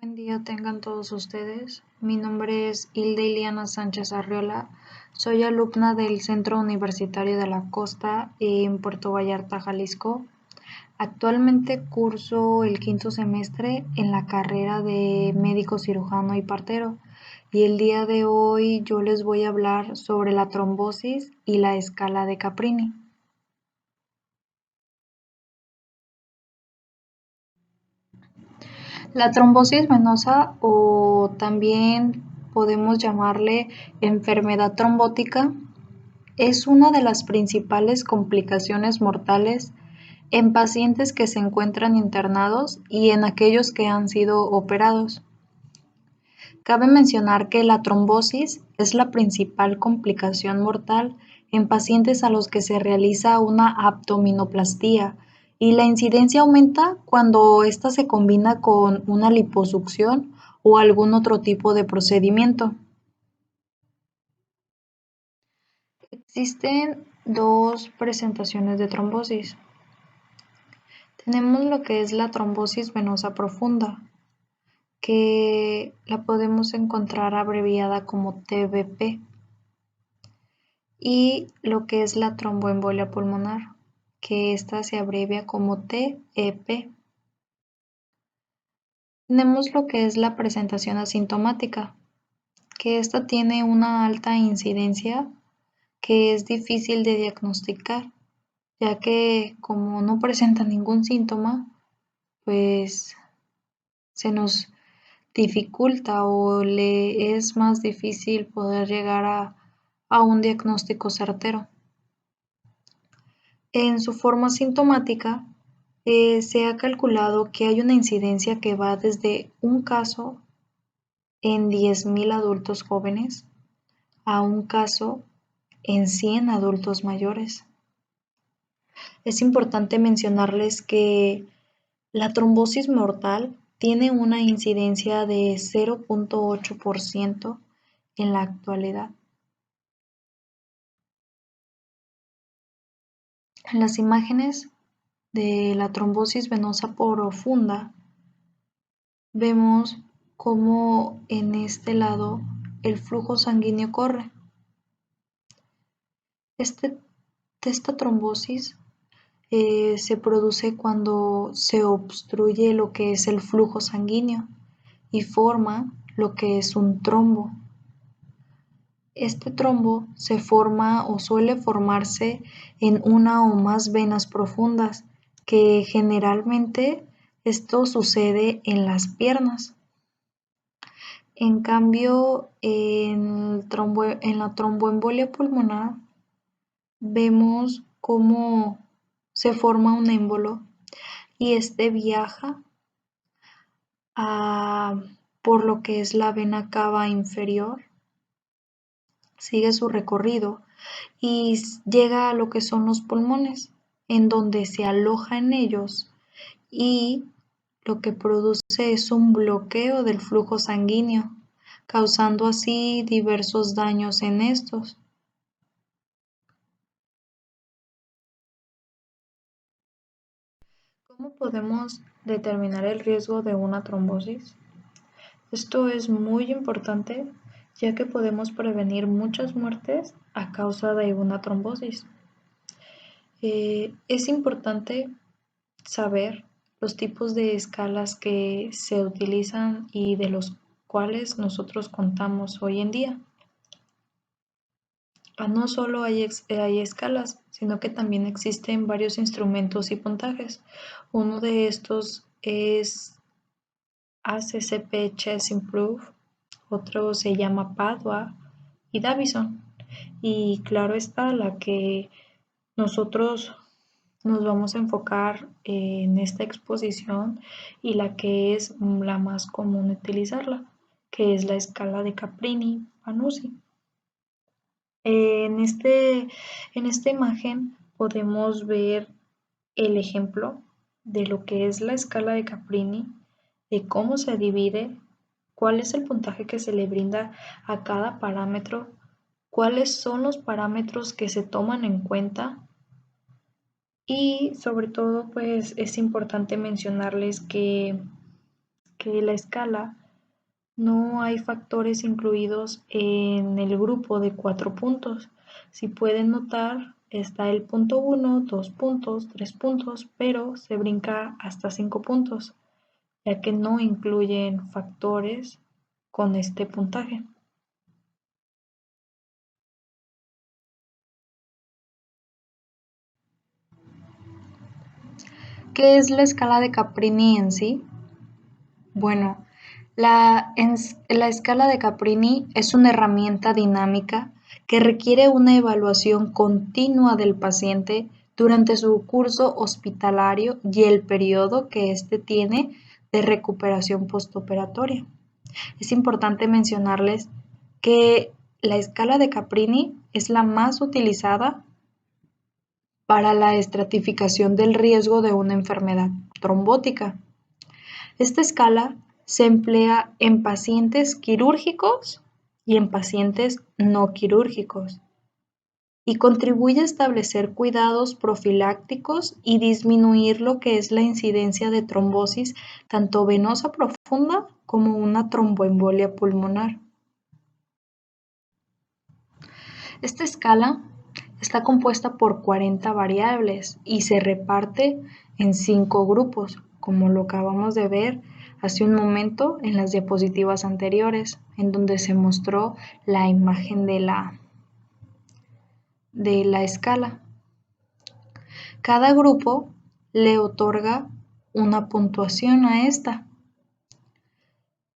Buen día tengan todos ustedes. Mi nombre es Hilda Iliana Sánchez Arriola. Soy alumna del Centro Universitario de la Costa en Puerto Vallarta, Jalisco. Actualmente curso el quinto semestre en la carrera de médico cirujano y partero. Y el día de hoy yo les voy a hablar sobre la trombosis y la escala de Caprini. La trombosis venosa, o también podemos llamarle enfermedad trombótica, es una de las principales complicaciones mortales en pacientes que se encuentran internados y en aquellos que han sido operados. Cabe mencionar que la trombosis es la principal complicación mortal en pacientes a los que se realiza una abdominoplastía, y la incidencia aumenta cuando ésta se combina con una liposucción o algún otro tipo de procedimiento. Existen dos presentaciones de trombosis. Tenemos lo que es la trombosis venosa profunda, que la podemos encontrar abreviada como TBP, y lo que es la tromboembolia pulmonar, que esta se abrevia como TEP. Tenemos lo que es la presentación asintomática, que esta tiene una alta incidencia que es difícil de diagnosticar, ya que como no presenta ningún síntoma, pues se nos dificulta o le es más difícil poder llegar a un diagnóstico certero. En su forma sintomática, se ha calculado que hay una incidencia que va desde un caso en 10.000 adultos jóvenes a un caso en 100 adultos mayores. Es importante mencionarles que la trombosis mortal tiene una incidencia de 0.8% en la actualidad. En las imágenes de la trombosis venosa profunda vemos cómo en este lado el flujo sanguíneo corre. Esta trombosis se produce cuando se obstruye lo que es el flujo sanguíneo y forma lo que es un trombo. Este trombo se forma o suele formarse en una o más venas profundas, que generalmente esto sucede en las piernas. En cambio, en la tromboembolia pulmonar vemos cómo se forma un émbolo y este viaja por lo que es la vena cava inferior, sigue su recorrido y llega a lo que son los pulmones, en donde se aloja en ellos, y lo que produce es un bloqueo del flujo sanguíneo, causando así diversos daños en estos. ¿Cómo podemos determinar el riesgo de una trombosis? Esto es muy importante, ya que podemos prevenir muchas muertes a causa de una trombosis. Es importante saber los tipos de escalas que se utilizan y de los cuales nosotros contamos hoy en día. No solo hay escalas, sino que también existen varios instrumentos y puntajes. Uno de estos es ACCP Chess Improve, otro se llama Padua y Davison. Y claro está, la que nosotros nos vamos a enfocar en esta exposición y la que es la más común utilizarla, que es la escala de Caprini-Panuzzi. En esta imagen podemos ver el ejemplo de lo que es la escala de Caprini, de cómo se divide, cuál es el puntaje que se le brinda a cada parámetro, cuáles son los parámetros que se toman en cuenta, y sobre todo pues es importante mencionarles que que la escala no hay factores incluidos en el grupo de 4 puntos. Si pueden notar, está el punto 1, 2 puntos, 3 puntos, pero se brinca hasta 5 puntos, ya que no incluyen factores con este puntaje. ¿Qué es la escala de Caprini en sí? Bueno, la escala de Caprini es una herramienta dinámica que requiere una evaluación continua del paciente durante su curso hospitalario y el periodo que éste tiene de recuperación postoperatoria. Es importante mencionarles que la escala de Caprini es la más utilizada para la estratificación del riesgo de una enfermedad trombótica. Esta escala se emplea en pacientes quirúrgicos y en pacientes no quirúrgicos y contribuye a establecer cuidados profilácticos y disminuir lo que es la incidencia de trombosis tanto venosa profunda como una tromboembolia pulmonar. Esta escala está compuesta por 40 variables y se reparte en 5 grupos, como lo acabamos de ver hace un momento en las diapositivas anteriores, en donde se mostró la imagen de la escala. Cada grupo le otorga una puntuación a esta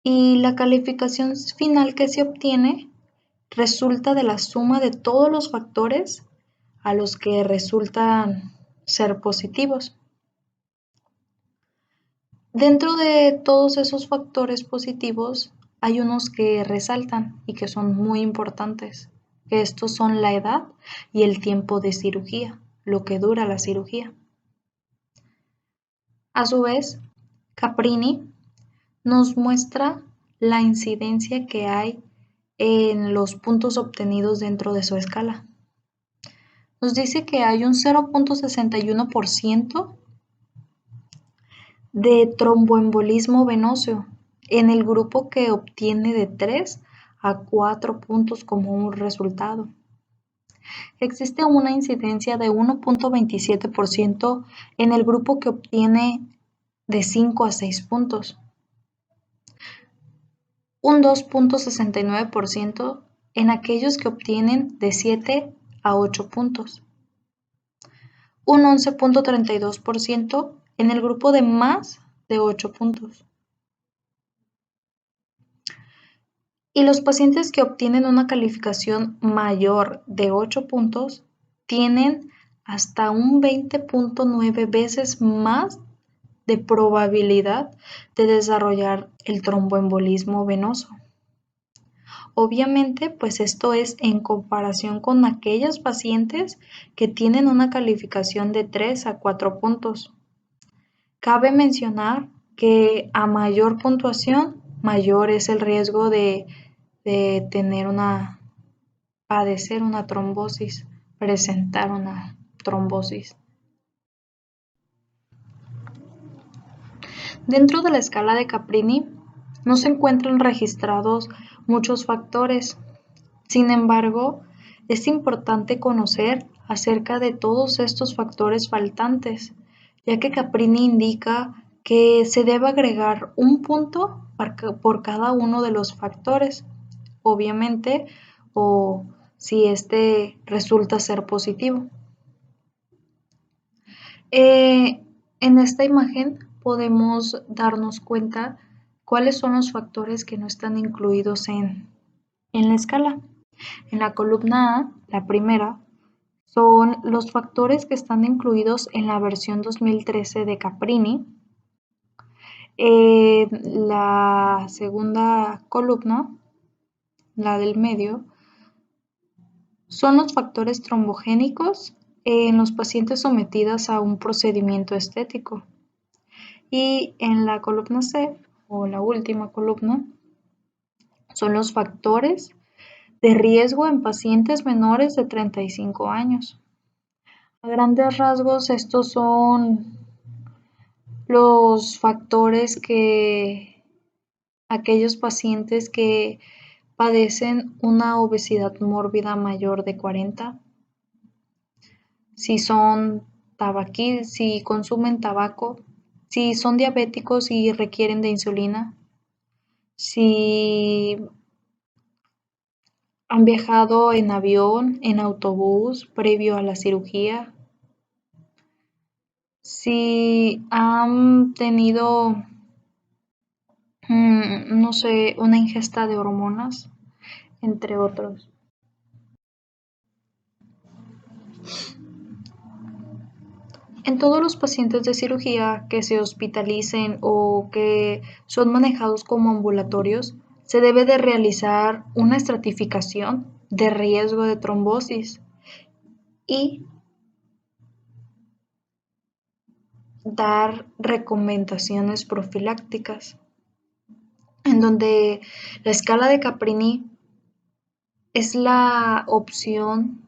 y la calificación final que se obtiene resulta de la suma de todos los factores a los que resultan ser positivos. Dentro de todos esos factores positivos hay unos que resaltan y que son muy importantes. Estos son la edad y el tiempo de cirugía, lo que dura la cirugía. A su vez, Caprini nos muestra la incidencia que hay en los puntos obtenidos dentro de su escala. Nos dice que hay un 0.61% de tromboembolismo venoso en el grupo que obtiene de 3 a 4 puntos como un resultado. Existe una incidencia de 1.27% en el grupo que obtiene de 5 a 6 puntos, un 2.69% en aquellos que obtienen de 7 a 8 puntos, un 11.32% en el grupo de más de 8 puntos. Y los pacientes que obtienen una calificación mayor de 8 puntos tienen hasta un 20.9 veces más de probabilidad de desarrollar el tromboembolismo venoso. Obviamente, pues esto es en comparación con aquellos pacientes que tienen una calificación de 3 a 4 puntos. Cabe mencionar que a mayor puntuación, mayor es el riesgo de padecer una trombosis, presentar una trombosis. Dentro de la escala de Caprini no se encuentran registrados muchos factores. Sin embargo, es importante conocer acerca de todos estos factores faltantes, ya que Caprini indica que se debe agregar un punto por cada uno de los factores, obviamente, o si este resulta ser positivo. En esta imagen podemos darnos cuenta cuáles son los factores que no están incluidos en la escala. En la columna A, la primera, son los factores que están incluidos en la versión 2013 de Caprini. La segunda columna, la del medio, son los factores trombogénicos en los pacientes sometidos a un procedimiento estético. Y en la columna C, o la última columna, son los factores de riesgo en pacientes menores de 35 años. A grandes rasgos, estos son los factores que aquellos pacientes que padecen una obesidad mórbida mayor de 40, si son si consumen tabaco, si son diabéticos y requieren de insulina, si han viajado en avión, en autobús previo a la cirugía, si han tenido, no sé, una ingesta de hormonas, entre otros. En todos los pacientes de cirugía que se hospitalicen o que son manejados como ambulatorios, se debe de realizar una estratificación de riesgo de trombosis y dar recomendaciones profilácticas, en donde la escala de Caprini es la opción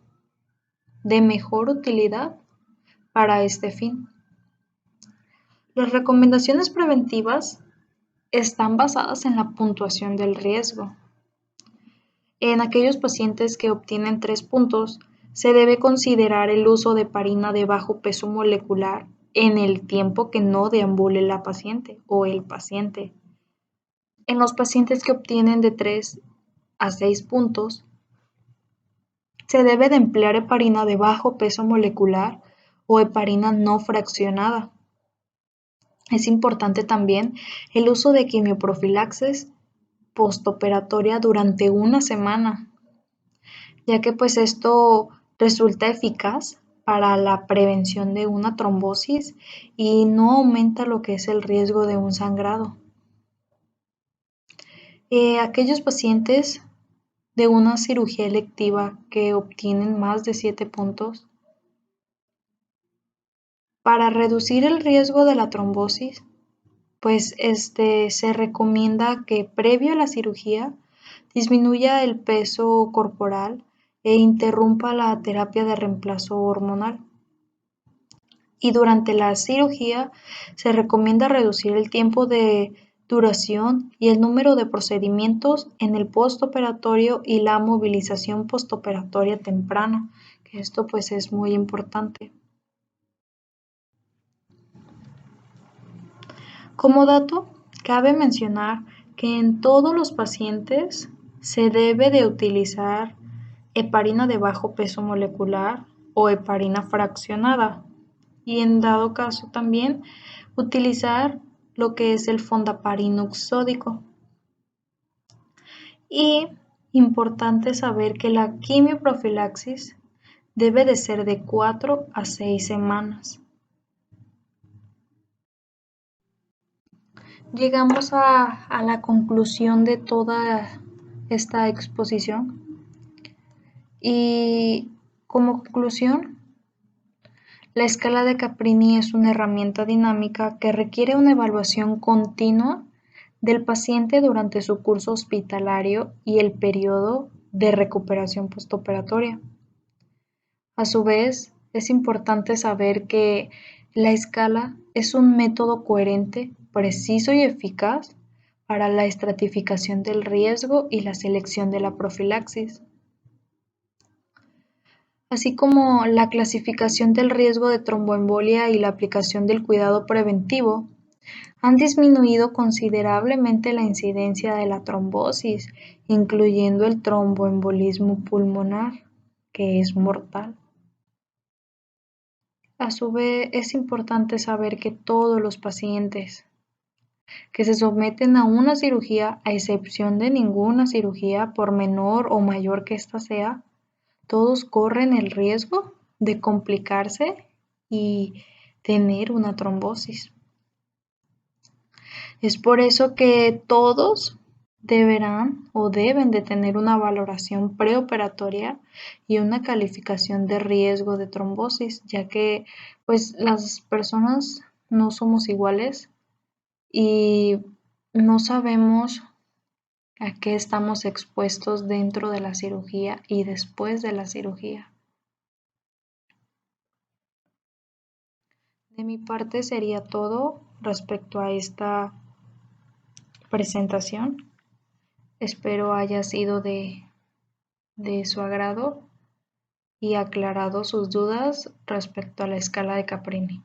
de mejor utilidad para este fin. Las recomendaciones preventivas están basadas en la puntuación del riesgo. En aquellos pacientes que obtienen 3 puntos, se debe considerar el uso de heparina de bajo peso molecular en el tiempo que no deambule la paciente o el paciente. En los pacientes que obtienen de 3 a 6 puntos, se debe de emplear heparina de bajo peso molecular o heparina no fraccionada. Es importante también el uso de quimioprofilaxis postoperatoria durante una semana, ya que pues esto resulta eficaz para la prevención de una trombosis y no aumenta lo que es el riesgo de un sangrado. Aquellos pacientes de una cirugía electiva que obtienen más de 7 puntos, para reducir el riesgo de la trombosis, pues se recomienda que previo a la cirugía disminuya el peso corporal e interrumpa la terapia de reemplazo hormonal. Y durante la cirugía se recomienda reducir el tiempo de duración y el número de procedimientos en el postoperatorio y la movilización postoperatoria temprana, que esto pues es muy importante. Como dato, cabe mencionar que en todos los pacientes se debe de utilizar heparina de bajo peso molecular o heparina fraccionada y en dado caso también utilizar lo que es el fondaparinux sódico. Y importante saber que la quimioprofilaxis debe de ser de 4 a 6 semanas. Llegamos a la conclusión de toda esta exposición y como conclusión, la escala de Caprini es una herramienta dinámica que requiere una evaluación continua del paciente durante su curso hospitalario y el periodo de recuperación postoperatoria. A su vez, es importante saber que la escala es un método coherente, preciso y eficaz para la estratificación del riesgo y la selección de la profilaxis, así como la clasificación del riesgo de tromboembolia y la aplicación del cuidado preventivo, han disminuido considerablemente la incidencia de la trombosis, incluyendo el tromboembolismo pulmonar, que es mortal. A su vez, es importante saber que todos los pacientes que se someten a una cirugía, a excepción de ninguna cirugía, por menor o mayor que ésta sea, todos corren el riesgo de complicarse y tener una trombosis. Es por eso que todos deberán o deben de tener una valoración preoperatoria y una calificación de riesgo de trombosis, ya que pues las personas no somos iguales y no sabemos a qué estamos expuestos dentro de la cirugía y después de la cirugía. De mi parte sería todo respecto a esta presentación. Espero haya sido de su agrado y aclarado sus dudas respecto a la escala de Caprini.